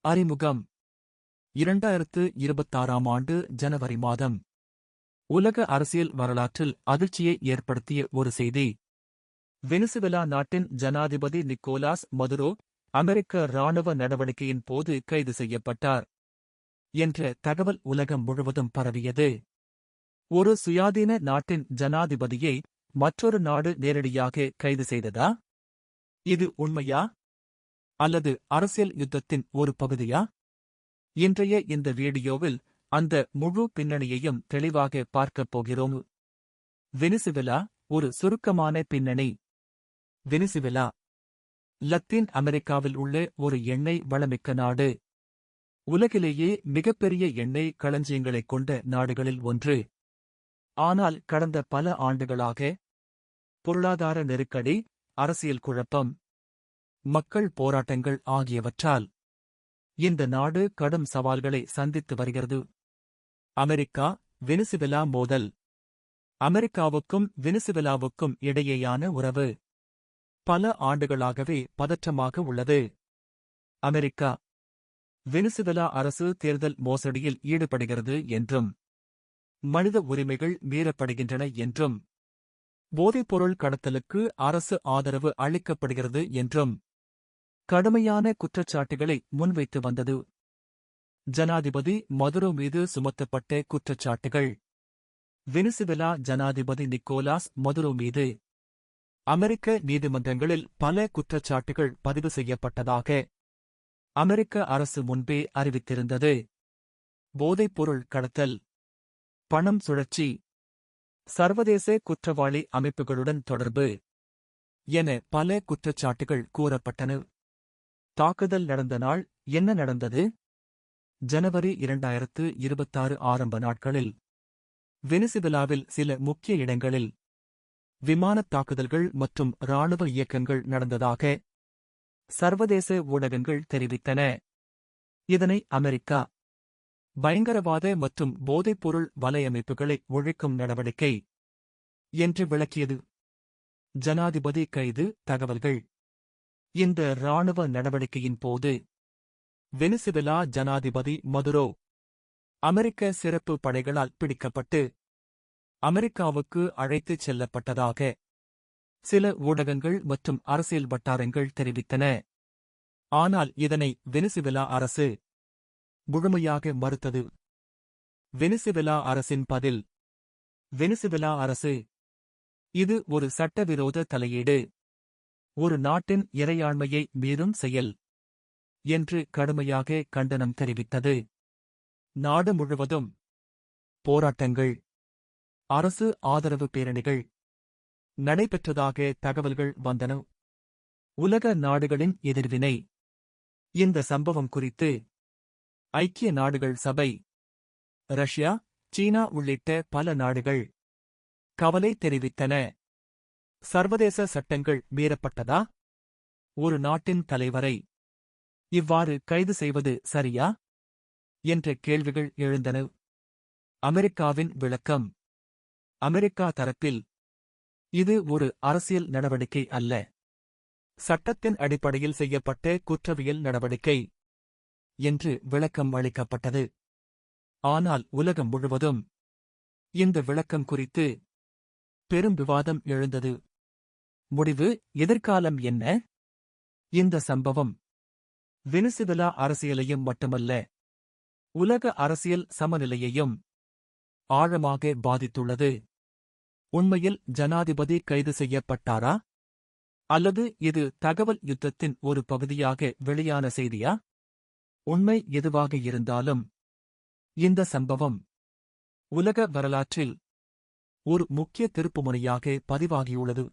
அறிமுகம் 2026ஆம் ஆண்டு ஜனவரி மாதம். உலக அரசியல் வரலாற்றில் அதிர்ச்சியை ஏற்படுத்திய ஒரு செய்தி. வெனிசுவேலா நாட்டின் ஜனாதிபதி நிக்கோலாஸ் மதுரோ அமெரிக்க இராணுவ நடவடிக்கையின் போது கைது செய்யப்பட்டார் என்ற தகவல் உலகம் முழுவதும் பரவியது. ஒரு சுயாதீன நாட்டின் ஜனாதிபதியை மற்றொரு நாடு நேரடியாக கைது செய்ததா? இது உண்மையா? அல்லது அரசியல் யுத்தத்தின் ஒரு பகுதியா? இன்றைய இந்த வீடியோவில் அந்த முழு பின்னணியையும் தெளிவாக பார்க்கப் போகிறோம். வெனிசுவேலா ஒரு சுருக்கமான பின்னணி. வெனிசுவேலா லத்தீன் அமெரிக்காவில் உள்ள ஒரு எண்ணெய் வளமிக்க நாடு. உலகிலேயே மிகப்பெரிய எண்ணெய் களஞ்சியங்களைக் கொண்ட நாடுகளில் ஒன்று. ஆனால் கடந்த பல ஆண்டுகளாக பொருளாதார நெருக்கடி, அரசியல் குழப்பம், மக்கள் போராட்டங்கள் ஆகியவற்றால் இந்த நாடு கடும் சவால்களை சந்தித்து வருகிறது. அமெரிக்கா வெனிசுவேலா மோதல். அமெரிக்காவுக்கும் வெனிசுவேலாவுக்கும் இடையேயான உறவு பல ஆண்டுகளாகவே பதற்றமாக உள்ளது. அமெரிக்கா வெனிசுவேலா அரசு தேர்தல் மோசடியில் ஈடுபடுகிறது என்றும், மனித உரிமைகள் மீறப்படுகின்றன என்றும், போதைப்பொருள் கடத்தலுக்கு அரசு ஆதரவு அளிக்கப்படுகிறது என்றும் கடுமையான குற்றச்சாட்டுகளை முன்வைத்து வந்தது. ஜனாதிபதி மதுரோ மீது சுமத்தப்பட்ட குற்றச்சாட்டுகள். வெனிசுவேலா ஜனாதிபதி நிக்கோலாஸ் மதுரோ மீது அமெரிக்க நீதிமன்றங்களில் பல குற்றச்சாட்டுகள் பதிவு செய்யப்பட்டதாக அமெரிக்க அரசு முன்பே அறிவித்திருந்தது. போதைப்பொருள் கடத்தல், பணம் சுழற்சி, சர்வதேச குற்றவாளி அமைப்புகளுடன் தொடர்பு என பல குற்றச்சாட்டுகள் கூறப்பட்டன. தாக்குதல் நடந்த நாள் என்ன நடந்தது? ஜனவரி 2026 ஆரம்ப நாட்களில் வெனிசுவேலாவில் சில முக்கிய இடங்களில் விமானத் தாக்குதல்கள் மற்றும் இராணுவ இயக்கங்கள் நடந்ததாக சர்வதேச ஊடகங்கள் தெரிவித்தன. இதனை அமெரிக்கா பயங்கரவாத மற்றும் போதைப்பொருள் வலையமைப்புகளை ஒழிக்கும் நடவடிக்கை என்று விளக்கியது. ஜனாதிபதி கைது தகவல்கள். இந்த இராணுவ நடவடிக்கையின் போது வெனிசுவேலா ஜனாதிபதி மதுரோ அமெரிக்க சிறப்பு படைகளால் பிடிக்கப்பட்டு அமெரிக்காவுக்கு அழைத்துச் செல்லப்பட்டதாக சில ஊடகங்கள் மற்றும் அரசியல் வட்டாரங்கள் தெரிவித்தன. ஆனால் இதனை வெனிசுவேலா அரசு முழுமையாக மறுத்தது. வெனிசுவேலா அரசின் பதில். வெனிசுவேலா அரசு இது ஒரு சட்டவிரோத தலையீடு, ஒரு நாட்டின் இறையாண்மையை மீறும் செயல் என்று கடுமையாக கண்டனம் தெரிவித்தது. நாடு முழுவதும் போராட்டங்கள், அரசு ஆதரவு பேரணிகள் நடைபெற்றதாக தகவல்கள் வந்தன. உலக நாடுகளின் எதிர்வினை. இந்த சம்பவம் குறித்து ஐக்கிய நாடுகள் சபை, ரஷ்யா, சீனா உள்ளிட்ட பல நாடுகள் கவலை தெரிவித்தன. சர்வதேச சட்டங்கள் மீறப்பட்டதா? ஒரு நாட்டின் தலைவரை இவ்வாறு கைது செய்வது சரியா என்ற கேள்விகள் எழுந்தன. அமெரிக்காவின் விளக்கம். அமெரிக்கா தரப்பில் இது ஒரு அரசியல் நடவடிக்கை அல்ல, சட்டத்தின் அடிப்படையில் செய்யப்பட்ட குற்றவியல் நடவடிக்கை என்று விளக்கம் அளிக்கப்பட்டது. ஆனால் உலகம் முழுவதும் இந்த விளக்கம் குறித்து பெரும் விவாதம் எழுந்தது. முடிவு. எதிர்காலம் என்ன? இந்த சம்பவம் வெனிசுவேலா அரசியலையும் மட்டுமல்ல, உலக அரசியல் சமநிலையையும் ஆழமாக பாதித்துள்ளது. உண்மையில் ஜனாதிபதி கைது செய்யப்பட்டாரா? அல்லது இது தகவல் யுத்தத்தின் ஒரு பகுதியாக வெளியான செய்தியா? உண்மை எதுவாக இருந்தாலும் இந்த சம்பவம் உலக வரலாற்றில் ஒரு முக்கிய திருப்புமுனையாக பதிவாகியுள்ளது.